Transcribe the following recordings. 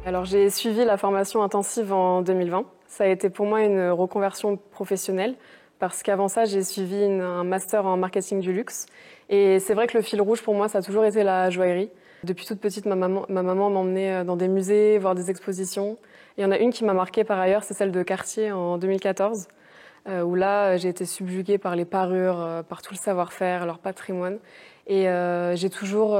Alors j'ai suivi la formation intensive en 2020. Ça a été pour moi une reconversion professionnelle parce qu'avant ça, j'ai suivi un master en marketing du luxe. Et c'est vrai que le fil rouge pour moi, ça a toujours été la joaillerie. Depuis toute petite, ma maman m'emmenait dans des musées, voir des expositions. Il y en a une qui m'a marquée par ailleurs, c'est celle de Cartier en 2014, où là, j'ai été subjuguée par les parures, par tout le savoir-faire, leur patrimoine. Et j'ai toujours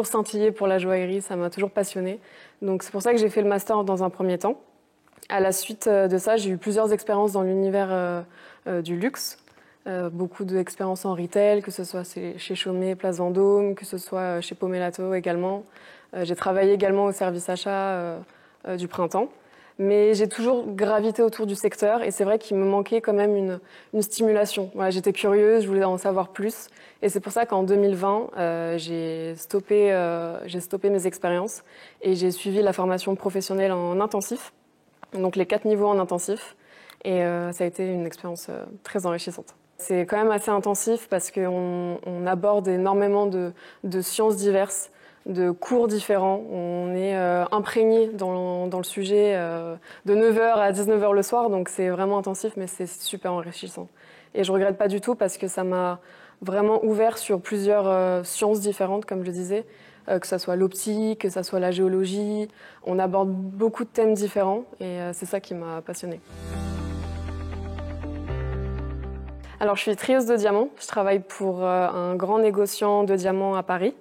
scintillé pour la joaillerie, ça m'a toujours passionnée. Donc c'est pour ça que j'ai fait le master dans un premier temps. À la suite de ça, j'ai eu plusieurs expériences dans l'univers du luxe. Beaucoup d'expériences en retail, que ce soit chez Chaumet, Place Vendôme, que ce soit chez Pomellato également. J'ai travaillé également au service achat du printemps. Mais j'ai toujours gravité autour du secteur et c'est vrai qu'il me manquait quand même une stimulation. Voilà, j'étais curieuse, je voulais en savoir plus. Et c'est pour ça qu'en 2020, j'ai stoppé mes expériences et j'ai suivi la formation professionnelle en intensif, donc les 4 niveaux en intensif. Et ça a été une expérience très enrichissante. C'est quand même assez intensif parce qu'on aborde énormément de sciences diverses, de cours différents. On est imprégné dans le sujet de 9h à 19h le soir, donc c'est vraiment intensif, mais c'est super enrichissant. Et je regrette pas du tout parce que ça m'a vraiment ouvert sur plusieurs sciences différentes, comme je disais, que ce soit l'optique, que ce soit la géologie. On aborde beaucoup de thèmes différents et c'est ça qui m'a passionnée. Alors, je suis trieuse de diamants. Je travaille pour un grand négociant de diamants à Paris.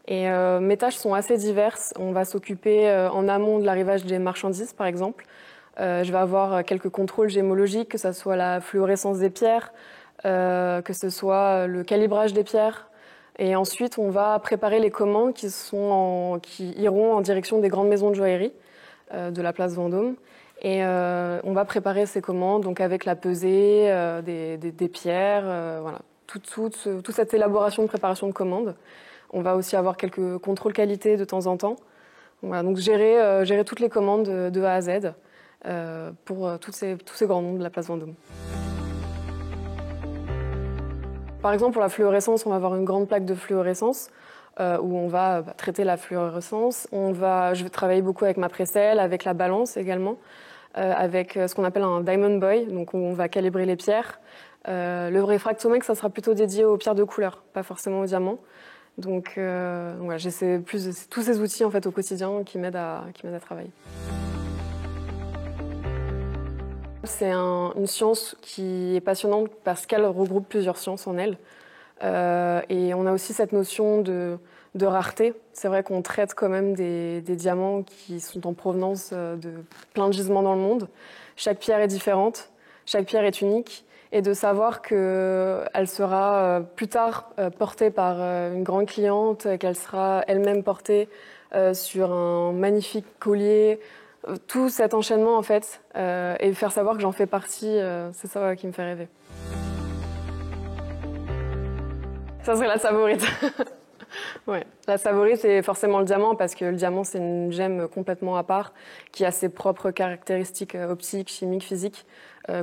Et mes tâches sont assez diverses. On va s'occuper en amont de l'arrivage des marchandises, par exemple. Je vais avoir quelques contrôles gémologiques, que ce soit la fluorescence des pierres, que ce soit le calibrage des pierres. Et ensuite, on va préparer les commandes qui iront en direction des grandes maisons de joaillerie de la place Vendôme. Et on va préparer ces commandes donc avec la pesée des pierres, voilà, toute cette élaboration de préparation de commandes. On va aussi avoir quelques contrôles qualité de temps en temps. Voilà, donc gérer toutes les commandes de A à Z pour tous ces grands noms de la place Vendôme. Par exemple, pour la fluorescence, on va avoir une grande plaque de fluorescence où on va traiter la fluorescence. Je vais travailler beaucoup avec ma précelle, avec la balance également, avec ce qu'on appelle un diamond boy, donc où on va calibrer les pierres. Le réfractomètre, ça sera plutôt dédié aux pierres de couleur, pas forcément aux diamants. Donc voilà, j'essaie tous ces outils en fait au quotidien qui m'aident à travailler. C'est une science qui est passionnante parce qu'elle regroupe plusieurs sciences en elle. Et on a aussi cette notion de rareté. C'est vrai qu'on traite quand même des diamants qui sont en provenance de plein de gisements dans le monde. Chaque pierre est différente, chaque pierre est unique. Et de savoir qu'elle sera plus tard portée par une grande cliente, qu'elle sera elle-même portée sur un magnifique collier. Tout cet enchaînement, en fait, et faire savoir que j'en fais partie, c'est ça qui me fait rêver. Ça serait la Tsavorite. Ouais. La Tsavorite, c'est forcément le diamant, parce que le diamant, c'est une gemme complètement à part, qui a ses propres caractéristiques optiques, chimiques, physiques,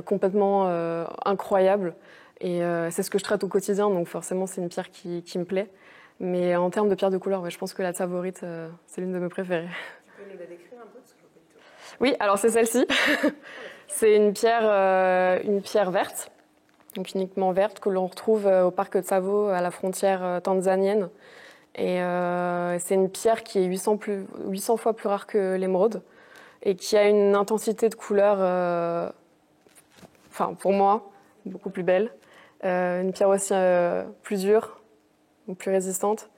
complètement incroyables. Et c'est ce que je traite au quotidien, donc forcément, c'est une pierre qui me plaît. Mais en termes de pierre de couleur, ouais, je pense que la Tsavorite, c'est l'une de mes préférées. Tu peux nous la décrire un peu, parce que je vois pas du tout. Oui, alors c'est celle-ci. C'est une pierre verte, donc uniquement verte, que l'on retrouve au parc de Tsavo, à la frontière tanzanienne. Et c'est une pierre qui est 800 fois plus rare que l'émeraude et qui a une intensité de couleur, pour moi, beaucoup plus belle. Une pierre aussi plus dure, plus résistante.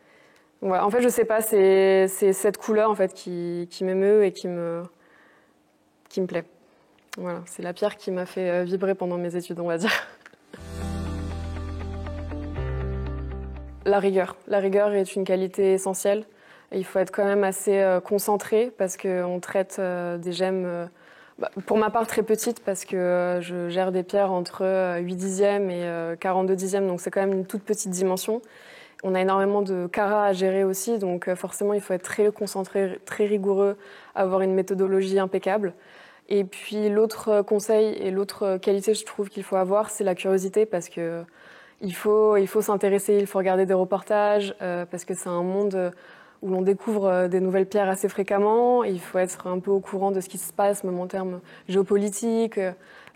Ouais, en fait, je sais pas, c'est cette couleur en fait qui m'émeut et qui me plaît. Voilà, c'est la pierre qui m'a fait vibrer pendant mes études, on va dire. La rigueur. La rigueur est une qualité essentielle. Il faut être quand même assez concentré parce qu'on traite des gemmes, pour ma part très petites, parce que je gère des pierres entre 8 dixièmes et 42 dixièmes, donc c'est quand même une toute petite dimension. On a énormément de carats à gérer aussi, donc forcément il faut être très concentré, très rigoureux, avoir une méthodologie impeccable. Et puis l'autre conseil et l'autre qualité je trouve qu'il faut avoir, c'est la curiosité, parce que il faut s'intéresser, il faut regarder des reportages, parce que c'est un monde où l'on découvre des nouvelles pierres assez fréquemment. Il faut être un peu au courant de ce qui se passe, même en termes géopolitiques.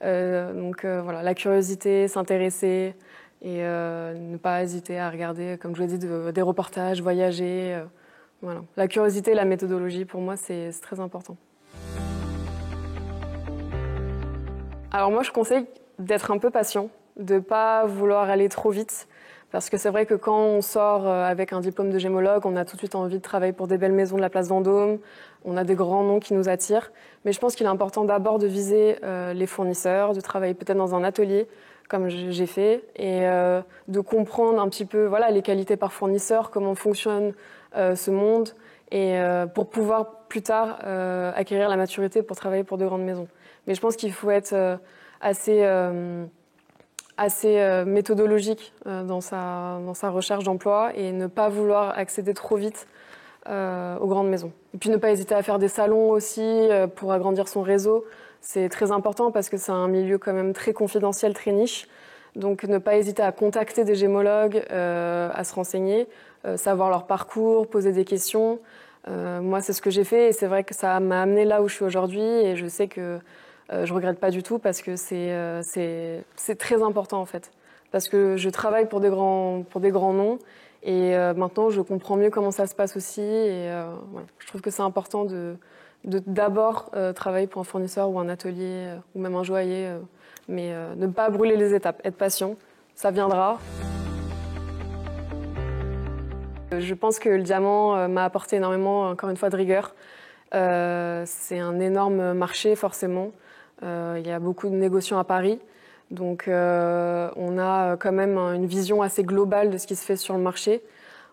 Voilà, la curiosité, s'intéresser et ne pas hésiter à regarder, comme je l'ai dit, des reportages, voyager. Voilà. La curiosité et la méthodologie, pour moi, c'est très important. Alors moi, je conseille d'être un peu patient, de ne pas vouloir aller trop vite. Parce que c'est vrai que quand on sort avec un diplôme de gémologue, on a tout de suite envie de travailler pour des belles maisons de la place Vendôme. On a des grands noms qui nous attirent. Mais je pense qu'il est important d'abord de viser les fournisseurs, de travailler peut-être dans un atelier, comme j'ai fait, et de comprendre un petit peu voilà, les qualités par fournisseur, comment fonctionne ce monde, et pour pouvoir plus tard acquérir la maturité pour travailler pour de grandes maisons. Mais je pense qu'il faut être assez méthodologique dans sa recherche d'emploi et ne pas vouloir accéder trop vite aux grandes maisons. Et puis ne pas hésiter à faire des salons aussi pour agrandir son réseau. C'est très important parce que c'est un milieu quand même très confidentiel, très niche. Donc ne pas hésiter à contacter des gémologues, à se renseigner, savoir leur parcours, poser des questions. Moi, c'est ce que j'ai fait et c'est vrai que ça m'a amené là où je suis aujourd'hui et je sais que je regrette pas du tout parce que c'est très important en fait. Parce que je travaille pour des grands noms et maintenant je comprends mieux comment ça se passe aussi et voilà. Je trouve que c'est important de d'abord travailler pour un fournisseur ou un atelier ou même un joaillier, mais ne pas brûler les étapes, être patient, ça viendra. Je pense que le diamant m'a apporté énormément, encore une fois, de rigueur. C'est un énorme marché, forcément. Il y a beaucoup de négociants à Paris. Donc, on a quand même une vision assez globale de ce qui se fait sur le marché.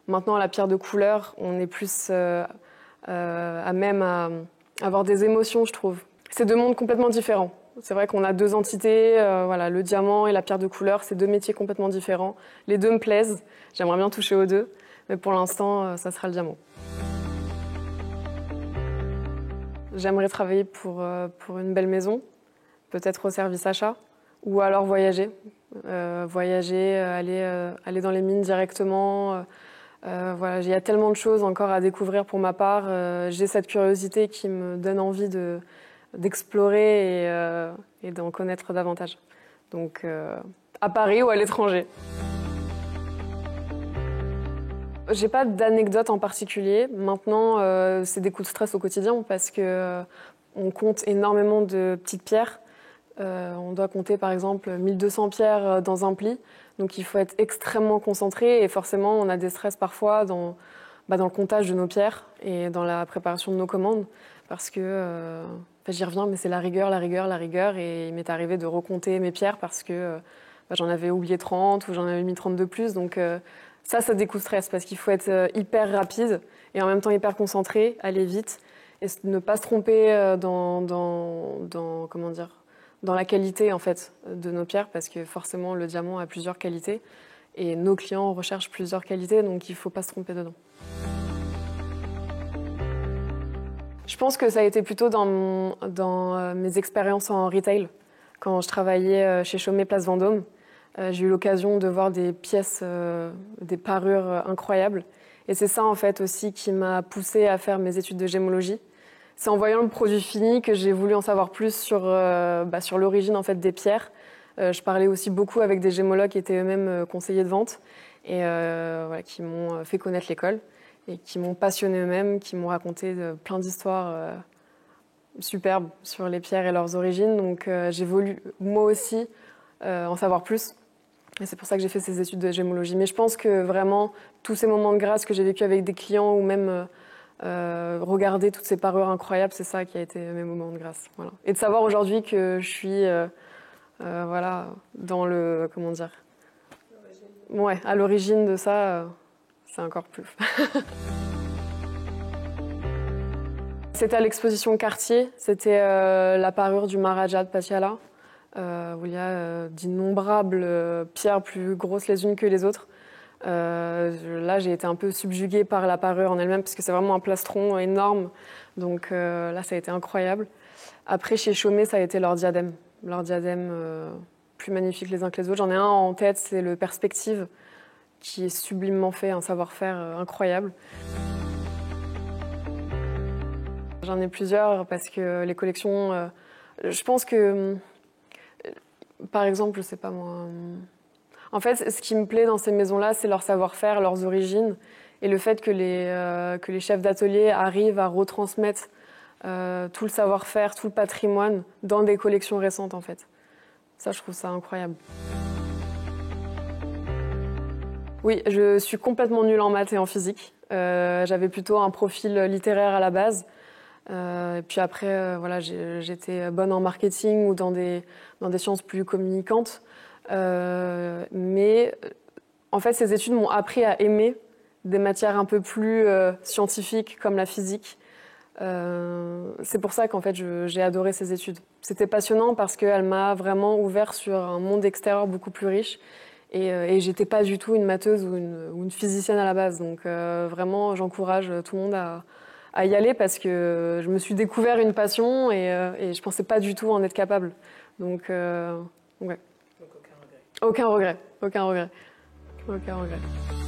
Maintenant, à la pierre de couleur, on est plus à même à avoir des émotions, je trouve. C'est deux mondes complètement différents. C'est vrai qu'on a deux entités, voilà, le diamant et la pierre de couleur, c'est deux métiers complètement différents. Les deux me plaisent, j'aimerais bien toucher aux deux. Mais pour l'instant, ça sera le diamant. J'aimerais travailler pour une belle maison, peut-être au service achat, ou alors voyager. Aller dans les mines directement. Voilà, il y a tellement de choses encore à découvrir pour ma part. J'ai cette curiosité qui me donne envie d'explorer et d'en connaître davantage. Donc, à Paris ou à l'étranger. J'ai pas d'anecdote en particulier. Maintenant, c'est des coups de stress au quotidien parce que on compte énormément de petites pierres. On doit compter par exemple 1200 pierres dans un pli. Donc il faut être extrêmement concentré et forcément on a des stress parfois dans le comptage de nos pierres et dans la préparation de nos commandes parce que j'y reviens, mais c'est la rigueur. Et il m'est arrivé de recompter mes pierres parce que j'en avais oublié 30 ou j'en avais mis 30 de plus. Donc ça des coups de stress parce qu'il faut être hyper rapide et en même temps hyper concentré, aller vite et ne pas se tromper dans la qualité en fait de nos pierres parce que forcément le diamant a plusieurs qualités et nos clients recherchent plusieurs qualités donc il ne faut pas se tromper dedans. Je pense que ça a été plutôt dans mes expériences en retail quand je travaillais chez Chaumet Place Vendôme. J'ai eu l'occasion de voir des pièces, des parures incroyables. Et c'est ça, en fait, aussi qui m'a poussée à faire mes études de gémologie. C'est en voyant le produit fini que j'ai voulu en savoir plus sur l'origine, en fait, des pierres. Je parlais aussi beaucoup avec des gémologues qui étaient eux-mêmes conseillers de vente et voilà, qui m'ont fait connaître l'école et qui m'ont passionné eux-mêmes, qui m'ont raconté plein d'histoires superbes sur les pierres et leurs origines. Donc j'ai voulu, moi aussi, en savoir plus. Et c'est pour ça que j'ai fait ces études de gémologie. Mais je pense que vraiment, tous ces moments de grâce que j'ai vécu avec des clients ou même regarder toutes ces parures incroyables, c'est ça qui a été mes moments de grâce. Voilà. Et de savoir aujourd'hui que je suis voilà, dans le... Comment dire ? Ouais, à l'origine de ça, c'est encore plus. C'était à l'exposition Cartier. C'était la parure du Maharaja de Patiala. Où il y a d'innombrables pierres plus grosses les unes que les autres. Là, j'ai été un peu subjuguée par la parure en elle-même parce que c'est vraiment un plastron énorme. Donc là, ça a été incroyable. Après, chez Chaumet, ça a été leur diadème. Leur diadème plus magnifique les uns que les autres. J'en ai un en tête, c'est le Perspective, qui est sublimement fait, un savoir-faire incroyable. J'en ai plusieurs parce que les collections, je pense que, par exemple, je sais pas moi, en fait, ce qui me plaît dans ces maisons-là, c'est leur savoir-faire, leurs origines, et le fait que les chefs d'atelier arrivent à retransmettre tout le savoir-faire, tout le patrimoine dans des collections récentes, en fait. Ça, je trouve ça incroyable. Oui, je suis complètement nulle en maths et en physique. J'avais plutôt un profil littéraire à la base. Et puis après, voilà, j'étais bonne en marketing ou dans des sciences plus communicantes. Mais en fait, ces études m'ont appris à aimer des matières un peu plus scientifiques comme la physique. C'est pour ça qu'en fait, j'ai adoré ces études. C'était passionnant parce qu'elle m'a vraiment ouvert sur un monde extérieur beaucoup plus riche. Et j'étais pas du tout une matheuse ou une physicienne à la base. Donc vraiment, j'encourage tout le monde à y aller parce que je me suis découvert une passion et je pensais pas du tout en être capable. Donc, ouais. Donc aucun regret. Aucun regret. Aucun regret. Aucun regret.